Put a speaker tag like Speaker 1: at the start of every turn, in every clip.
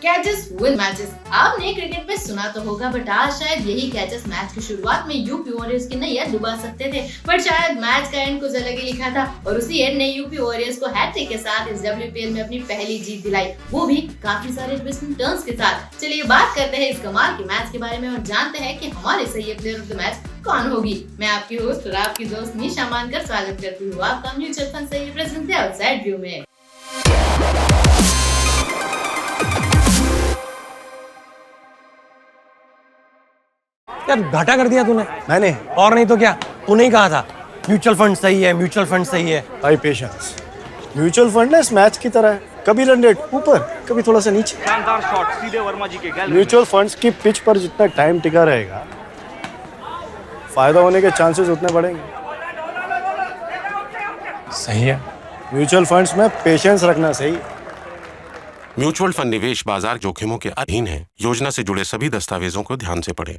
Speaker 1: Catches win matches. आपने cricket में सुना तो होगा, बट आज शायद यही कैचेस मैच की शुरुआत में यूपी वॉरियर्स की नैया डुबा सकते थे। बट शायद मैच का एंड कुछ अलग ही लिखा था और उसी एंड ने यूपी वॉरियर्स को हैट्रिक के साथ इस WPL में अपनी पहली जीत दिलाई, वो भी काफी सारे ट्विस्ट एंड टर्न्स के साथ। चलिए बात करते हैं इस कमाल के मैच के बारे में और जानते हैं कि हमारे सही प्लेयर ऑफ द मैच कौन होगी। मैं आपकी होस्ट और आपकी दोस्त निशा मानकर स्वागत करती हूँ आपका म्यूचुअल फंड सही प्रेजेंट आउटसाइड व्यू में।
Speaker 2: यार घाटा कर दिया तूने।
Speaker 3: मैंने
Speaker 2: और नहीं तो क्या, तूने ही कहा था म्यूचुअल फंड सही है, म्यूचुअल फंड सही है।
Speaker 3: भाई पेशेंस। म्यूचुअल फंड ना इस मैच की तरह है, कभी रन रेट ऊपर कभी थोड़ा सा नीचे।
Speaker 4: शानदार शॉट सीधे वर्मा जी के गैलरी।
Speaker 3: म्यूचुअल फंड्स की पिच पर जितना टाइम टिका रहेगा, फायदा होने के चांसेस उतने बढ़ेंगे।
Speaker 2: सही है।
Speaker 3: म्यूचुअल फंड्स में पेशेंस रखना सही।
Speaker 5: म्यूचुअल फंड निवेश बाजार जोखिमों के अधीन है। योजना से जुड़े सभी दस्तावेजों को ध्यान से पढ़ें।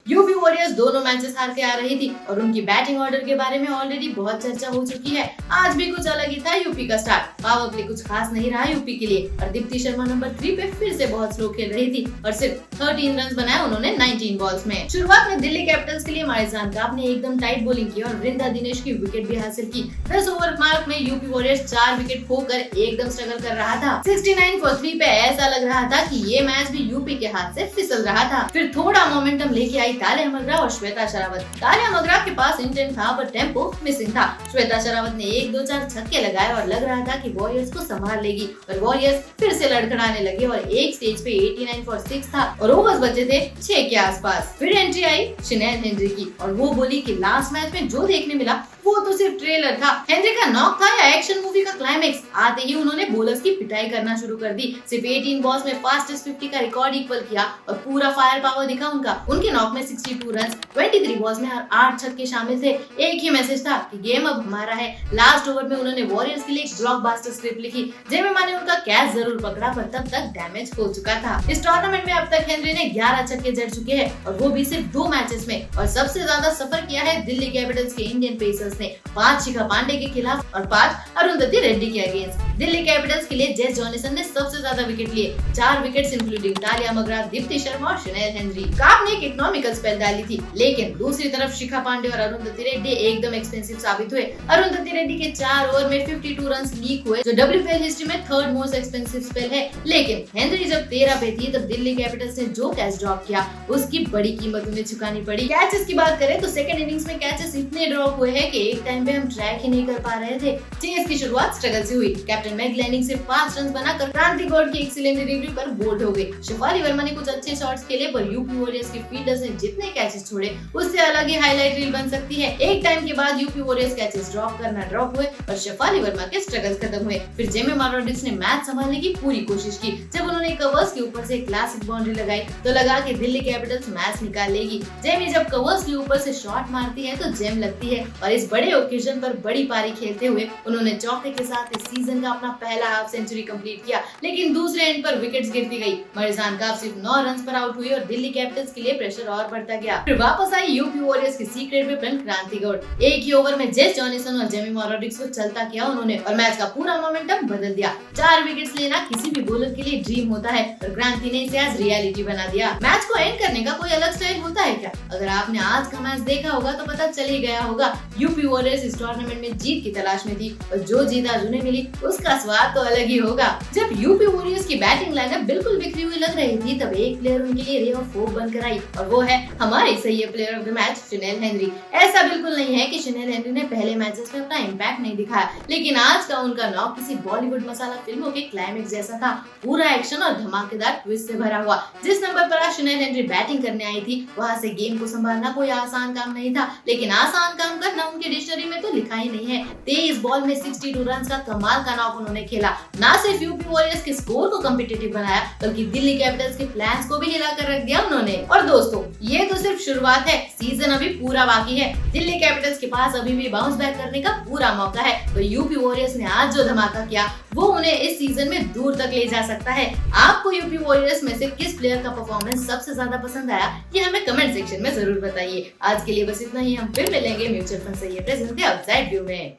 Speaker 1: यूपी वॉरियर्स दोनों मैचेस हार के आ रही थी और उनकी बैटिंग ऑर्डर के बारे में ऑलरेडी बहुत चर्चा हो चुकी है। आज भी कुछ अलग ही था यूपी का स्टार्ट। पावर प्ले कुछ खास नहीं रहा यूपी के लिए और दीप्ति शर्मा नंबर 3 पे फिर से बहुत स्लो खेल रही थी और सिर्फ 13 रन बनाए उन्होंने 19 बॉल्स में। शुरुआत में दिल्ली कैपिटल्स के लिए मारिजान काफ ने एकदम टाइट बॉलिंग की और वृंदा दिनेश की विकेट भी हासिल की। 10 ओवर मार्क में यूपी वॉरियर्स 4 विकेट खोकर एकदम स्ट्रगल कर रहा था। 69 for 3 पे ऐसा लग रहा था कि ये मैच भी यूपी के हाथ से फिसल रहा था। फिर थोड़ा मोमेंटम लेके आई तालिया मगरा और श्वेता शरावत। तालिया मगरा के पास इंटेंट था पर टेम्पो मिसिंग था। श्वेता शरावत ने 1-2-4 छक्के लगाए और लग रहा था कि वॉरियर्स को संभाल लेगी, पर वॉरियर्स फिर से लड़खड़ाने लगे और एक स्टेज पे 89 for 6 था और ओवर्स बचे थे 6 के आसपास। फिर एंट्री आई शनेल हेनरी की और वो बोली कि लास्ट मैच में जो देखने मिला वो तो सिर्फ ट्रेलर था। हेनरी का नॉक था या एक्शन मूवी का क्लाइमेक्स। आते ही उन्होंने बॉलर्स की पिटाई करना शुरू कर दी। सिर्फ 18 बॉल्स में फास्टेस्ट 50 का रिकॉर्ड इक्वल किया और पूरा फायर पावर दिखा उनका। उनके नॉक में 62 रन, 23 बॉल्स में 8 छक्के शामिल थे। एक ही मैसेज था कि गेम अब हमारा है। लास्ट ओवर में उन्होंने वॉरियर्स के लिए एक ब्लॉकबस्टर स्क्रिप्ट लिखी। जेमिमा ने उनका कैच जरूर पकड़ा पर तब तक डैमेज हो चुका था। इस टूर्नामेंट में अब तक हेनरी ने 11 छक्के जड़ चुके हैं और वो भी सिर्फ 2 मैचेस में। और सबसे ज्यादा सफर किया है दिल्ली कैपिटल्स के इंडियन पेसर्स ने, 5 शिखा पांडे के खिलाफ और 5 अरुंधति रेड्डी के अगेंस्ट। दिल्ली कैपिटल्स के लिए जेस जॉनसन ने सबसे ज्यादा विकेट लिए, 4 विकेट्स इंक्लूडिंग तालिया मगरा, दीप्ति शर्मा और शनेल हेनरी। काफ ने एक इकोनॉमिकल स्पेल डाली थी, लेकिन दूसरी तरफ शिखा पांडे और अरुंधति रेड्डी एकदम एक्सपेंसिव साबित हुए। अरुंधति रेड्डी के 4 ओवर में 52 रन लीक हुए, जो WPL हिस्ट्री में 3rd मोस्ट एक्सपेंसिव स्पेल है। लेकिन हेनरी जब 13 पे थी तब दिल्ली कैपिटल्स ने जो कैच ड्रॉप किया उसकी बड़ी कीमत उन्हें चुकानी पड़ी। कैचेस की बात करें तो सेकंड इनिंग्स में कैचेस इतने ड्रॉप हुए हैं कि एक टाइम पे हम ट्रैक ही नहीं कर पा रहे थे। चेस की शुरुआत स्ट्रगल से हुई। कैप्टन मैग लैनिंग सिर्फ 5 रन बनाकर क्रांति गौड़ की एक्सीलेंट डिलीवरी पर बोल्ड हो गए। शेफाली वर्मा ने कुछ अच्छे शॉट्स खेले पर यूपी वॉरियर्स के फील्डर्स ने जितने कैचेस छोड़े उससे अलग ही हाईलाइट रील बन सकती है। एक टाइम के बाद यूपी वॉरियर्स कैचेस ड्रॉप हुए और शेफाली वर्मा के स्ट्रगल्स खत्म हुए। फिर जेमिमा रॉड्रिग्स ने मैच संभालने की पूरी कोशिश की। जब उन्होंने कवर्स के ऊपर से क्लासिक बाउंड्री लगाई तो लगा कि दिल्ली कैपिटल्स मैच निकाल लेगी। जेमी जब कवर्स के ऊपर से शॉट मारती है तो जेम लगती है और इस बड़े ओकेजन पर बड़ी पारी खेलते हुए उन्होंने चौके के साथ इस सीजन का अपना पहला हाफ सेंचुरी कंप्लीट किया। लेकिन दूसरे एंड पर विकेट्स गिरती गई। मारिजान काफ सिर्फ 9 रन पर आउट हुई और दिल्ली कैपिटल्स के लिए प्रेशर और बढ़ता गया। फिर वापस आई यूपी वॉरियर्स की सीक्रेट वेपन क्रांति गौड़। एक ही ओवर में जेस जॉनसन और जेमिमा रॉड्रिग्स को चलता किया उन्होंने और मैच का पूरा मोमेंटम बदल दिया। 4 विकेट्स लेना किसी भी बॉलर के लिए ड्रीम होता है और क्रांति ने इसे आज रियलिटी बना दिया। मैच को एंड करने का कोई अलग स्टाइल होता है क्या? अगर आपने आज का मैच देखा होगा तो पता चल ही गया होगा। यूपी वॉरियर्स इस टूर्नामेंट में जीत की तलाश में थी और जो जीत आज उन्हें मिली उसका स्वाद तो अलग ही होगा। जब यूपी वॉरियर्स की बैटिंग लाइनअप बिल्कुल बिखरी हुई लग रही थी तब एक प्लेयर उनके लिए रे ऑफ होप बनकर आई और वो है हमारे सही player of the match Chanel Henry. ऐसा बिल्कुल नहीं है कि शनेल हेनरी ने पहले मैचेस में अपना इम्पैक्ट नहीं दिखाया, लेकिन आज का उनका नॉक किसी बॉलीवुड मसाला फिल्मों के क्लाइमेक्स जैसा था। पूरा एक्शन और धमाकेदार ट्विस्ट से भरा हुआ। जिस नंबर पर आज शनेल हेनरी बैटिंग करने आई थी वहाँ से गेम को संभालना कोई आसान काम नहीं था, लेकिन आसान काम करना उनके डिक्शनरी में तो लिखा ही नहीं है। 23 बॉल में 62 रन का कमाल का नॉक उन्होंने खेला। ना सिर्फ यूपी वॉरियर्स के स्कोर को कॉम्पिटिटिव बनाया बल्कि दिल्ली कैपिटल्स के प्लान्स को भी हिला कर रख दिया उन्होंने। और दोस्तों ये तो सिर्फ शुरुआत है, सीजन अभी पूरा बाकी है। दिल्ली कैपिटल्स के पास अभी भी बाउंस बैक करने का पूरा मौका है। तो यूपी वॉरियर्स ने आज जो धमाका किया वो उन्हें इस सीजन में दूर तक ले जा सकता है। आपको यूपी वॉरियर्स में से किस प्लेयर का परफॉर्मेंस सबसे ज्यादा पसंद आया ये हमें कमेंट सेक्शन में जरूर बताइए। आज के लिए बस इतना ही, हम फिर मिलेंगे म्यूचुअल फंड सही है प्रेजेंट आउटसाइड व्यू में।